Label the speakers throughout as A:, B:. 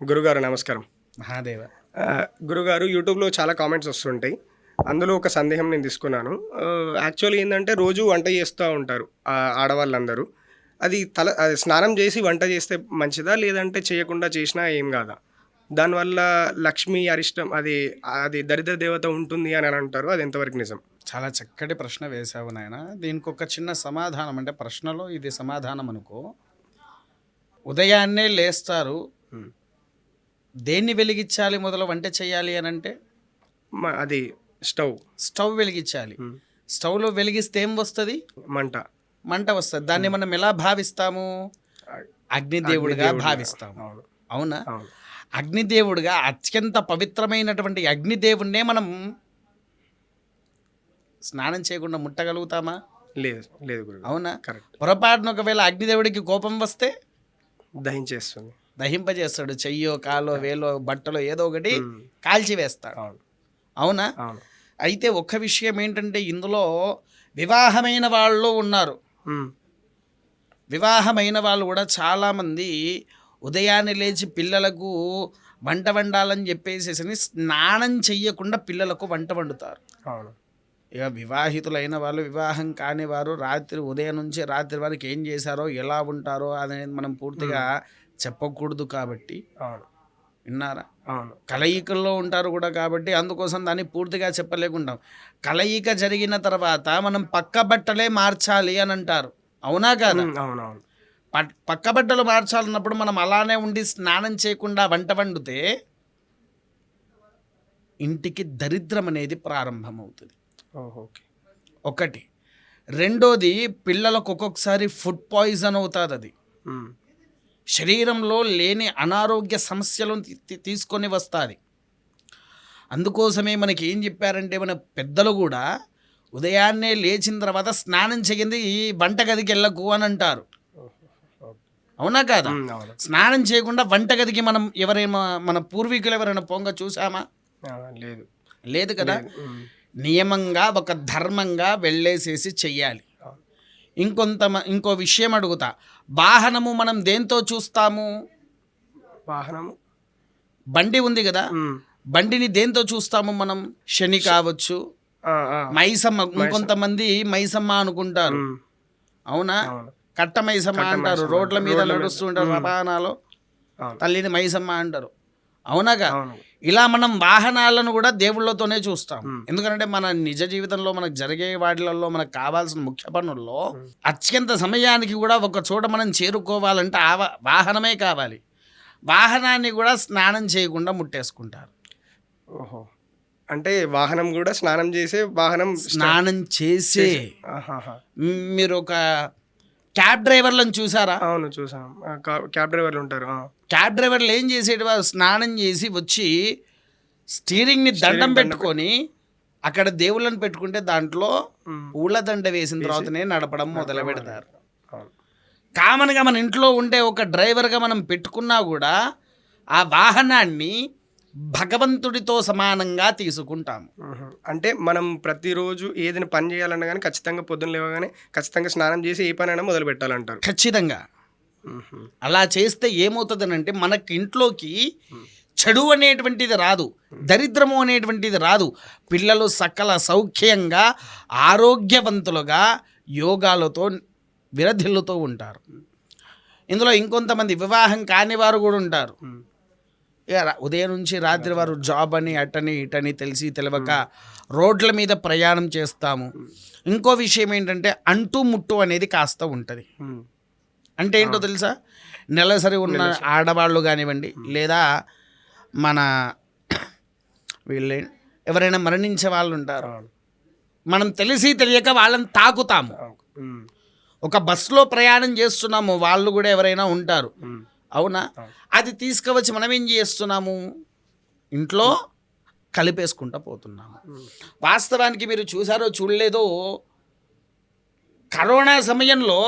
A: గురుగారు నమస్కారం.
B: మహాదేవ.
A: గురుగారు యూట్యూబ్‌లో చాలా కామెంట్స్ వస్తుంటాయి. అందులో ఒక సందేహం నేను తీసుకున్నాను. యాక్చువల్లీ ఏందంటే రోజు వంట చేస్తా ఉంటారు ఆడవాళ్ళందరూ. అది స్నానం చేసి వంట చేస్తే మంచిదా? లేదంటే చేయకుండా చేసినా ఏం కాదా? దానివల్ల లక్ష్మి అరిష్టం అది అది దరిద్ర దేవత ఉంటుంది అని అంటారు. అది ఎంతవరకు నిజం?
B: చాలా చక్కటి ప్రశ్న వేశావు నాయన. దీనికి ఒక చిన్న సమాధానం, అంటే ప్రశ్నలో ఇది సమాధానం అనుకో. ఉదయాన్నే లేస్తారు,
A: హ్మ్.
B: దేన్ని వెలిగించాలి మొదలు వంట చేయాలి అని అంటే
A: అది స్టవ్.
B: స్టవ్ వెలిగించాలి.
A: హ్మ్.
B: స్టవ్లో వెలిగిస్తే ఏం వస్తుంది?
A: మంట.
B: మంట వస్తుంది. దాన్ని మనం ఎలా భావిస్తాము? అగ్నిదేవుడిగా
A: అగ్నిదేవుడిగా.
B: భావిస్తాము.
A: అవును.
B: అవునా?
A: అవును.
B: అగ్నిదేవుడిగా అత్యంత పవిత్రమైనటువంటి అగ్నిదేవుడినే మనం స్నానం చేయకుండా ముట్టగలుగుతామా?
A: లేదు. లేదు గురుగారు.
B: అవునా?
A: కరెక్ట్.
B: పొరపాటున ఒకవేళ అగ్నిదేవుడికి కోపం వస్తే
A: దహించేస్తుంది.
B: దహింపజేస్తాడు. చెయ్యో, కాలో, వేలో, బట్టలో ఏదో ఒకటి
A: హ్మ్.
B: కాల్చివేస్తాడు.
A: అవును.
B: అవునా?
A: అవును.
B: అయితే ఒక్క విషయం ఏంటంటే, ఇందులో వివాహమైన వాళ్ళు ఉన్నారు.
A: హ్మ్.
B: వివాహమైన వాళ్ళు కూడా చాలామంది ఉదయాన్నే లేచి పిల్లలకు వంట వండాలని చెప్పేసి స్నానం చెయ్యకుండా పిల్లలకు వంట వండుతారు.
A: అవును.
B: ఇక వివాహితులైన వాళ్ళు, వివాహం కాని వారు ఉదయం నుంచి రాత్రి వరకు ఏం చేశారో, ఎలా ఉంటారో అనేది మనం పూర్తిగా చెప్పకూడదు. కాబట్టి
A: అవును.
B: విన్నారా?
A: అవును.
B: కలయికల్లో ఉంటారు కూడా, కాబట్టి అందుకోసం దాన్ని పూర్తిగా చెప్పలేకుంటాం. కలయిక జరిగిన తర్వాత మనం పక్క బట్టలే మార్చాలి అని అంటారు. అవునా కాదా?
A: అవునవును.
B: పక్క బట్టలు మార్చాలన్నప్పుడు మనం అలానే ఉండి స్నానం చేయకుండా వంట వండితే ఇంటికి దరిద్రం అనేది ప్రారంభమవుతుంది.
A: ఓకే.
B: ఒకటి. రెండోది, పిల్లలకు ఒక్కొక్కసారి ఫుడ్ పాయిజన్ అవుతుంది. అది
A: హ్మ్.
B: శరీరంలో లేని అనారోగ్య సమస్యలను తీసుకొని వస్తుంది. అందుకోసమే మనకి ఏం చెప్పారంటే, మన పెద్దలు కూడా ఉదయాన్నే లేచిన తర్వాత స్నానం చేయండి, ఈ వంటగదికి వెళ్ళకు అని అంటారు. అవునా కాదా?
A: అవును.
B: స్నానం చేయకుండా వంటగదికి మనం ఎవరైనా, మన పూర్వీకులు ఎవరైనా పొంగ చూసామా?
A: లేదు.
B: లేదు కదా.
A: లేదు.
B: నియమంగా ఒక ధర్మంగా వెళ్ళేసేసి చెయ్యాలి. ఇంకో విషయం అడుగుతా. వాహనము మనం దేంతో చూస్తాము?
A: వాహనము
B: బండి ఉంది కదా, బండిని దేంతో చూస్తాము మనం? శని కావచ్చు, మైసమ్మ. ఇంకొంతమంది మైసమ్మ అనుకుంటారు. అవునా? కట్ట మైసమ్మ అంటారు. రోడ్ల మీద నడుస్తుంటారు రవాణాలో, తల్లిని మైసమ్మ అంటారు. అవునాగా? ఇలా మనం వాహనాలను కూడా దేవుళ్ళతోనే చూస్తాం. ఎందుకంటే మన నిజ జీవితంలో మనకు జరిగే వాటిలలో మనకు కావాల్సిన ముఖ్య పనుల్లో అత్యంత సమయానికి కూడా ఒక చోట మనం చేరుకోవాలంటే ఆ వాహనమే కావాలి. వాహనాన్ని కూడా స్నానం చేయకుండా ముట్టేసుకుంటారు.
A: ఓహో! అంటే వాహనం కూడా స్నానం చేసే
B: మీరు ఒక క్యాబ్ డ్రైవర్లను చూసారా?
A: అవును, చూసాం. క్యాబ్ డ్రైవర్లు ఉంటారు.
B: క్యాబ్ డ్రైవర్లు ఏం చేసేటివారు? స్నానం చేసి వచ్చి స్టీరింగ్ని దండం పెట్టుకొని అక్కడ దేవుళ్ళని పెట్టుకుంటే దాంట్లో పూలదండ వేసిన తర్వాతనే నడపడం మొదలు పెడతారు. కామన్గా మన ఇంట్లో ఉండే ఒక డ్రైవర్గా మనం పెట్టుకున్నా కూడా ఆ వాహనాన్ని భగవంతుడితో సమానంగా తీసుకుంటాము.
A: అంటే మనం ప్రతిరోజు ఏదైనా పని చేయాలన్నా కానీ ఖచ్చితంగా పొద్దున్న లేవగానే ఖచ్చితంగా స్నానం చేసి ఏ పనైనా మొదలు పెట్టాలంటారు.
B: ఖచ్చితంగా. అలా చేస్తే ఏమవుతుందనంటే, మనకి ఇంట్లోకి చెడు అనేటువంటిది రాదు, దరిద్రము అనేటువంటిది రాదు. పిల్లలు సకల సౌఖ్యంగా ఆరోగ్యవంతులుగా యోగాలతో విరధిల్లుతూ ఉంటారు. ఇందులో ఇంకొంతమంది వివాహం కాని వారు కూడా ఉంటారు. ఇక ఉదయం నుంచి రాత్రి వారు జాబ్ అని అటని ఇటని తెలిసి తెలియక రోడ్ల మీద ప్రయాణం చేస్తాము. ఇంకో విషయం ఏంటంటే, అంటు ముట్టు అనేది కాస్త ఉంటుంది. అంటే ఏంటో తెలుసా? నెలసరి ఉన్న ఆడవాళ్ళు కానివ్వండి, లేదా మన వీళ్ళే ఎవరైనా మరణించే వాళ్ళు ఉంటారు. మనం తెలిసి తెలియక వాళ్ళని తాకుతాము. ఒక బస్సులో ప్రయాణం చేస్తున్నాము, వాళ్ళు కూడా ఎవరైనా ఉంటారు. అవునా? అది తీసుకువచ్చి మనం ఏం చేస్తున్నాము? ఇంట్లో కలిపేసుకుంటూ పోతున్నాము. వాస్తవానికి మీరు చూసారో చూడలేదో, కరోనా సమయంలో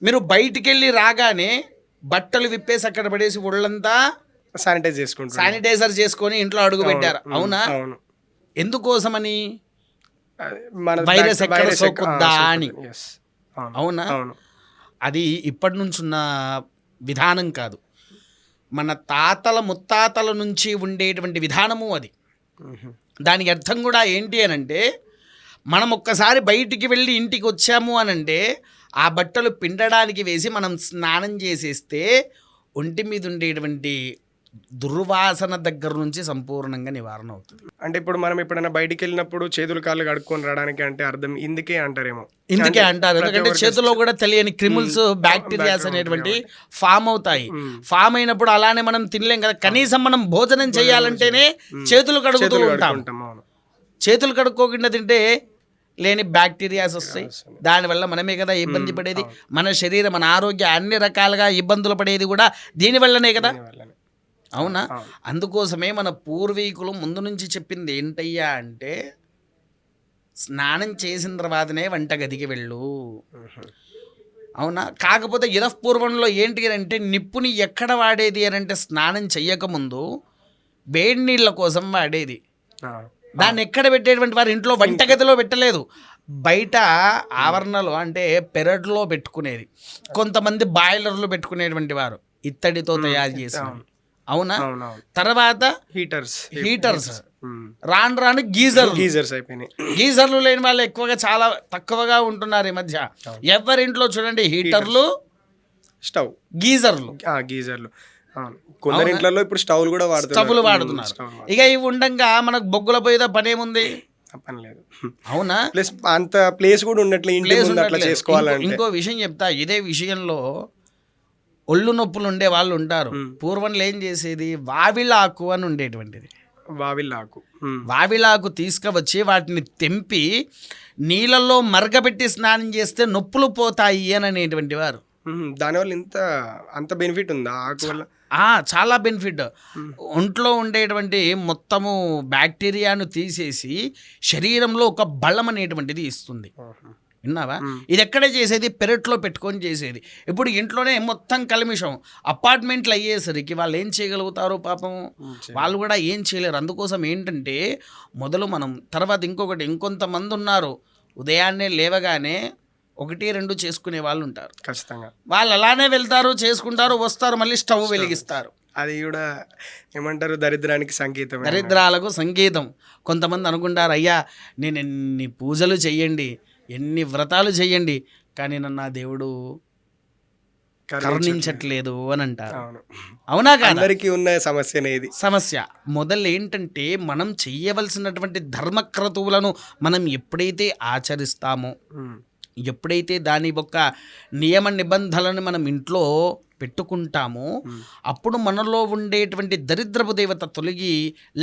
B: మీరు బయటికి వెళ్ళి రాగానే బట్టలు విప్పేసి అక్కడ పడేసి ఒళ్ళంతా శానిటైజర్ చేసుకొని ఇంట్లో అడుగు పెట్టారు. అవునా? ఎందుకోసమని? వైరస్ ఎక్కడ సోకుద్దా అని. అవునా? అది ఇప్పటి నుంచి ఉన్న విధానం కాదు. మన తాతల ముత్తాతల నుంచి ఉండేటువంటి విధానము అది. దానికి అర్థం కూడా ఏంటి అని అంటే, మనం ఒక్కసారి బయటికి వెళ్ళి ఇంటికి వచ్చాము అని అంటే ఆ బట్టలు పిండడానికి వేసి మనం స్నానం చేసేస్తే ఒంటి మీద ఉండేటువంటి దుర్వాసన దగ్గర నుంచి సంపూర్ణంగా నివారణ అవుతుంది.
A: అంటే ఇప్పుడు మనం ఎప్పుడైనా బయటికి వెళ్ళినప్పుడు చేతులు కాళ్ళు కడుక్కొని రావడానికి అంటే అర్థం ఇందుకే అంటారేమో.
B: ఇందుకే అంటారు, ఎందుకంటే చేతుల్లో కూడా తెలియని క్రిముల్స్ బ్యాక్టీరియాస్ అనేటువంటి ఫామ్ అవుతాయి. ఫామ్ అయినప్పుడు అలానే మనం తినలేం కదా, కనీసం మనం భోజనం చేయాలంటేనే చేతులు కడుగుతూ ఉంటాం. చేతులు కడుక్కోకుండా తింటే లేని బ్యాక్టీరియాస్ వస్తాయి, దానివల్ల మనమే కదా ఇబ్బంది పడేది. మన శరీరం, మన ఆరోగ్యం అన్ని రకాలుగా ఇబ్బందులు పడేది కూడా దీనివల్లనే కదా. అవునా? అందుకోసమే మన పూర్వీకులు ముందు నుంచి చెప్పింది ఏంటయ్యా అంటే, స్నానం చేసిన తర్వాతనే వంటగదికి వెళ్ళు. అవునా? కాకపోతే ఇదపూర్వంలో ఏంటి అంటే, నిప్పుని ఎక్కడ వాడేది అని అంటే స్నానం చెయ్యకముందు వేడి నీళ్ళ కోసం వాడేది. దాన్ని ఎక్కడ పెట్టేటువంటి వారు ఇంట్లో వంటగదిలో పెట్టలేదు, బయట ఆవరణలో అంటే పెరట్లో పెట్టుకునేది. కొంతమంది బాయిలర్లు పెట్టుకునేటువంటి వారు ఇత్తడితో తయారు చేసినవి. అవునా? తర్వాత హీటర్స్ రాను రాను గీజర్స్ అయిపోయినాయి. గీజర్లు లేని వాళ్ళు ఎక్కువగా చాలా తక్కువగా ఉంటున్నారు ఈ మధ్య. ఎవరింట్లో చూడండి హీటర్లు,
A: స్టవ్,
B: గీజర్లు.
A: కొందరి ఇంట్లో ఇప్పుడు స్టవ్లు కూడా
B: వాడుతున్నారు. ఇక ఇవి ఉండంగా మనకు బొగ్గుల పోయేదా పనేముంది?
A: పని లేదు.
B: అవునా?
A: ప్లస్ అంత ప్లేస్ కూడా ఉండట్లేదు చేసుకోవాలంటే.
B: ఇంకో విషయం చెప్తా, ఇదే విషయంలో ఒళ్ళు నొప్పులు ఉండే వాళ్ళు ఉంటారు. పూర్వంలో ఏం చేసేది, వావిలాకు అని ఉండేటువంటిది. వావిలాకు తీసుకువచ్చి వాటిని తెంపి నీళ్ళల్లో మరగబెట్టి స్నానం చేస్తే నొప్పులు పోతాయి అని అనేటువంటి వారు.
A: దానివల్ల అంత బెనిఫిట్ ఉందా ఆకు వల్ల?
B: చాలా బెనిఫిట్. ఒంట్లో ఉండేటువంటి మొత్తము బ్యాక్టీరియాను తీసేసి శరీరంలో ఒక బలం అనేటువంటిది ఇస్తుంది. విన్నావా? ఇది ఎక్కడే చేసేది, పెరట్లో పెట్టుకొని చేసేది. ఇప్పుడు ఇంట్లోనే మొత్తం కల్మిషం. అపార్ట్మెంట్లు అయ్యేసరికి వాళ్ళు ఏం చేయగలుగుతారు పాపం, వాళ్ళు కూడా ఏం చేయలేరు. అందుకోసం ఏంటంటే మొదలు మనం, తర్వాత ఇంకొంతమంది ఉన్నారు ఉదయాన్నే లేవగానే 1-2 చేసుకునే వాళ్ళు ఉంటారు.
A: ఖచ్చితంగా
B: వాళ్ళు అలానే వెళ్తారు, చేసుకుంటారు, వస్తారు, మళ్ళీ స్టవ్ వెలిగిస్తారు.
A: అది కూడా ఏమంటారు,
B: దరిద్రాలకు సంకేతం. కొంతమంది అనుకుంటారు, అయ్యా నేను ఎన్ని పూజలు చెయ్యండి, ఎన్ని వ్రతాలు చెయ్యండి, కానీ నన్ను ఆ దేవుడు కరుణించట్లేదు అని అంటారు. అవునా కాదా?
A: అందరికీ ఉన్న సమస్య.
B: మొదలు ఏంటంటే, మనం చెయ్యవలసినటువంటి ధర్మక్రతువులను మనం ఎప్పుడైతే ఆచరిస్తామో, ఎప్పుడైతే దాని యొక్క నియమ నిబంధనలను మనం ఇంట్లో పెట్టుకుంటామో, అప్పుడు మనలో ఉండేటువంటి దరిద్రపు దేవత తొలగి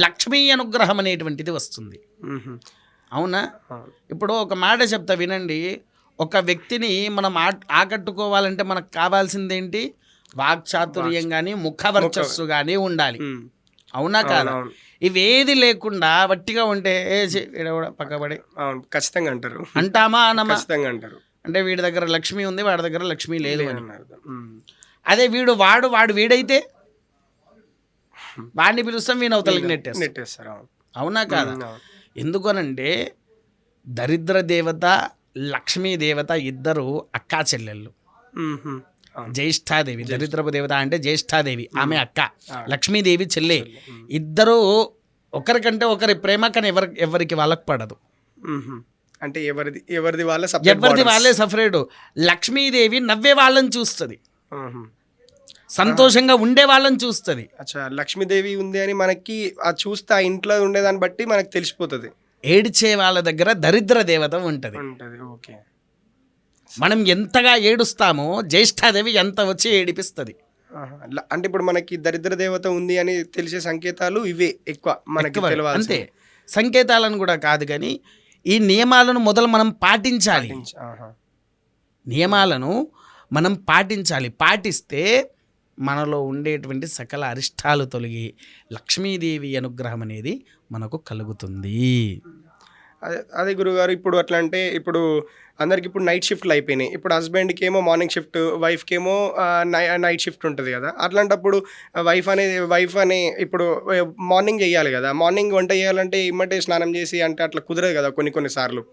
B: లక్ష్మీ అనుగ్రహం అనేటువంటిది వస్తుంది. అవునా? ఇప్పుడు ఒక మాట చెప్తా వినండి. ఒక వ్యక్తిని మనం ఆకట్టుకోవాలంటే మనకు కావాల్సిందేంటి, వాక్చాతుర్యం కానీ ముఖవర్చస్సు కానీ ఉండాలి. అవునా కాదా? ఇవేది లేకుండా వట్టిగా ఉంటే పక్కబడి
A: ఖచ్చితంగా
B: అంటామా అనమా?
A: అంటారు.
B: అంటే వీడి దగ్గర లక్ష్మి ఉంది, వాడి దగ్గర లక్ష్మి లేదు అని. అదే వాడు వీడైతే వాడిని పిలుస్తాం, వీని అవతలకి నెట్టేస్తారు. అవునా కాదా? ఎందుకనంటే దరిద్ర దేవత, లక్ష్మీ దేవత ఇద్దరు అక్కా చెల్లెళ్ళు. జ్యేష్ఠాదేవి, దరిద్రపు దేవత అంటే జ్యేష్ఠాదేవి, ఆమె అక్క, లక్ష్మీదేవి చెల్లె. ఇద్దరు ఒకరికంటే ఒకరి ప్రేమ, కానీ ఎవరికి వాళ్ళకి పడదు.
A: అంటే ఎవరిది
B: వాళ్ళే సపరేటు. లక్ష్మీదేవి నవ్వే వాళ్ళని చూస్తుంది, సంతోషంగా ఉండే వాళ్ళని చూస్తుంది.
A: లక్ష్మీదేవి ఉంది అని మనకి చూస్తే ఆ ఇంట్లో ఉండేదాన్ని బట్టి మనకు తెలిసిపోతుంది.
B: ఏడ్చే వాళ్ళ దగ్గర దరిద్ర దేవత ఉంటుంది. మనం ఎంతగా ఏడుస్తామో జ్యేష్ఠాదేవి ఎంత వచ్చి ఏడిపిస్తుంది.
A: అంటే ఇప్పుడు మనకి దరిద్ర దేవత ఉంది అని తెలిసే సంకేతాలు ఇవే ఎక్కువ మనకి.
B: అంతే, సంకేతాలను కూడా కాదు, కానీ ఈ నియమాలను మొదలు మనం పాటించాలి. నియమాలను మనం పాటించాలి. పాటిస్తే మనలో ఉండేటువంటి సకల అరిష్టాలు తొలగి లక్ష్మీదేవి అనుగ్రహం అనేది మనకు కలుగుతుంది.
A: అదే గురుగారు, ఇప్పుడు అట్లా అంటే ఇప్పుడు అందరికి ఇప్పుడు నైట్ షిఫ్ట్లు అయిపోయినాయి. ఇప్పుడు హస్బెండ్కి ఏమో మార్నింగ్ షిఫ్ట్, వైఫ్కి ఏమో నైట్ షిఫ్ట్ ఉంటుంది కదా. అట్లాంటప్పుడు వైఫ్ అనే ఇప్పుడు మార్నింగ్ చేయాలి కదా. మార్నింగ్ వంట చేయాలంటే ఇమ్మటే స్నానం చేసి అంటే అట్లా కుదరదు కదా కొన్నిసార్లు.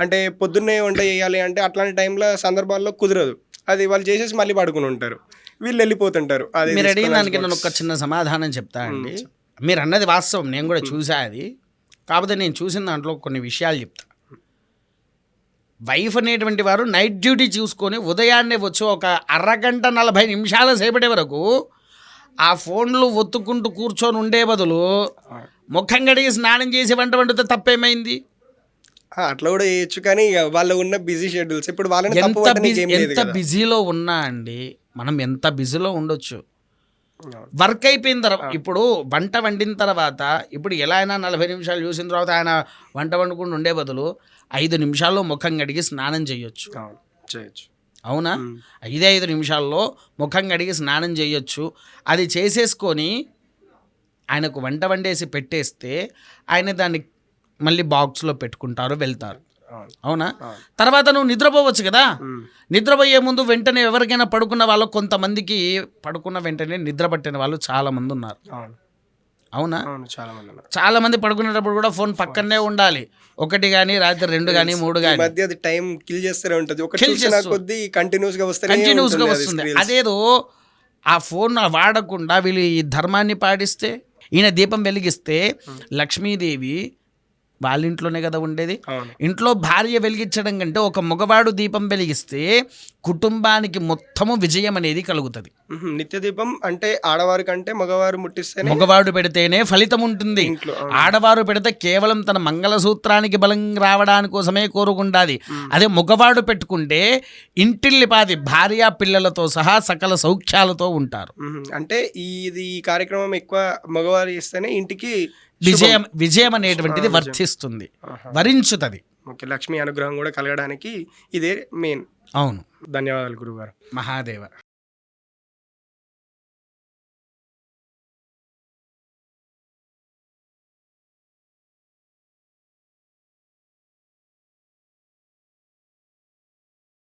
A: అంటే పొద్దున్నే వంట చేయాలి అంటే అట్లాంటి టైంలో సందర్భాల్లో కుదరదు. అది వాళ్ళు చేసేసి మళ్ళీ పడుకుని ఉంటారు. వీళ్ళు వెళ్ళిపోతుంటారు. అది
B: మీరు అడిగిన
A: తీసుకొని
B: దానికి నేను ఒక చిన్న సమాధానం చెప్తా అండి. మీరు అన్నది వాస్తవం, నేను కూడా చూసా అది. కాకపోతే నేను చూసిన దాంట్లో కొన్ని విషయాలు చెప్తా. వైఫ్ అనేటువంటి వారు నైట్ డ్యూటీ చూసుకొని ఉదయాన్నే వచ్చి ఒక అరగంట 40 నిమిషాల సేపటి వరకు ఆ ఫోన్లు ఒత్తుకుంటూ కూర్చొని ఉండే బదులు ముఖం కడిగి స్నానం చేసి వంట వండితే తప్పేమైంది?
A: అట్లా కూడా చేయొచ్చు, కానీ ఇక వాళ్ళ ఉన్న బిజీ షెడ్యూల్స్ ఇప్పుడు వాళ్ళని తప్పు పట్టడానికి ఏం లేదు
B: ఎంత
A: కదా.
B: బిజీలో ఉన్నా అండి, మనం ఎంత బిజీలో ఉండొచ్చు. వర్క్ అయిపోయిన తర్వాత ఇప్పుడు వంట వండిన తర్వాత ఇప్పుడు ఎలా అయినా 40 నిమిషాలు చూసిన తర్వాత ఆయన వంట వండుకుంటూ ఉండే బదులు 5 నిమిషాల్లో ముఖం కడిగి స్నానం చేయొచ్చు.
A: అవును, చేయొచ్చు.
B: అవునా? 5 నిమిషాల్లో ముఖం కడిగి స్నానం చేయొచ్చు. అది చేసేసుకొని ఆయనకు వంట వండేసి పెట్టేస్తే ఆయన దాన్ని మళ్ళీ బాక్స్లో పెట్టుకుంటారు, వెళ్తారు. అవునా? తర్వాత నువ్వు నిద్రపోవచ్చు కదా. నిద్రపోయే ముందు వెంటనే ఎవరికైనా పడుకున్న వాళ్ళు, కొంతమందికి పడుకున్న వెంటనే నిద్ర పట్టిన వాళ్ళు చాలా మంది ఉన్నారు. అవునా? చాలా మంది పడుకునేటప్పుడు కూడా ఫోన్ పక్కనే ఉండాలి. 1 కానీ రాత్రి 2 కానీ 3 కానీ
A: మధ్య అది టైం కిల్ చేస్తూనే ఉంటుంది. ఒకటి చూసిన కొద్దీ కంటిన్యూస్ గా
B: వస్తుంది. అదేదో ఆ ఫోన్ వాడకుండా వీళ్ళు ఈ ధర్మాన్ని పాటిస్తే, ఈయన దీపం వెలిగిస్తే లక్ష్మీదేవి వాళ్ళ ఇంట్లోనే కదా ఉండేది. ఇంట్లో భార్య వెలిగించడం కంటే ఒక మగవాడు దీపం వెలిగిస్తే కుటుంబానికి మొత్తము విజయం అనేది కలుగుతుంది.
A: నిత్య దీపం అంటే ఆడవారి కంటే మగవారు ముట్టిస్తేనే,
B: మగవాడు పెడితేనే ఫలితం ఉంటుంది. ఆడవారు పెడితే కేవలం తన మంగళసూత్రానికి బలం రావడానికి కోసమే కోరుకుంటాది. అదే మగవాడు పెట్టుకుంటే ఇంటిల్లిపాది భార్య పిల్లలతో సహా సకల సౌఖ్యాలతో ఉంటారు.
A: అంటే ఈ కార్యక్రమం ఎక్కువ మగవారు చేస్తేనే ఇంటికి
B: విజయం అనేటువంటిది వర్తిస్తుంది, వరించుతుంది.
A: లక్ష్మీ అనుగ్రహం కూడా కలగడానికి ఇదే మెయిన్.
B: అవును.
A: ధన్యవాదాలు గురుగారు.
B: మహాదేవ.